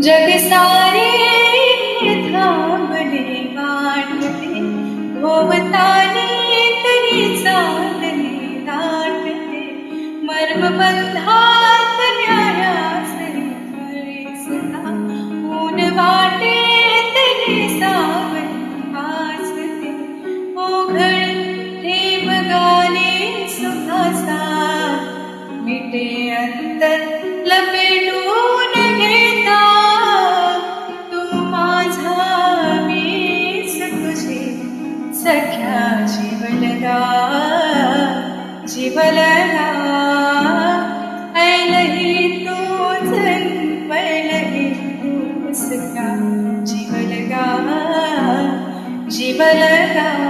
जग सारे थांबले वाटते, भोवताली तरी चालले दाटते, मर्मबंधात न्यायासरी फळे सुद्धा ऊन वाटे तरी सावली वाचते, ओघळ थेंब गाले सुखासा मिटे अंतर लपेटून घेता, तू माझा मीच तुझे सख्या जीवलगा जीवलगा, ऐलही तूच पैलही तू सख्या जीवलगा जीवलगा.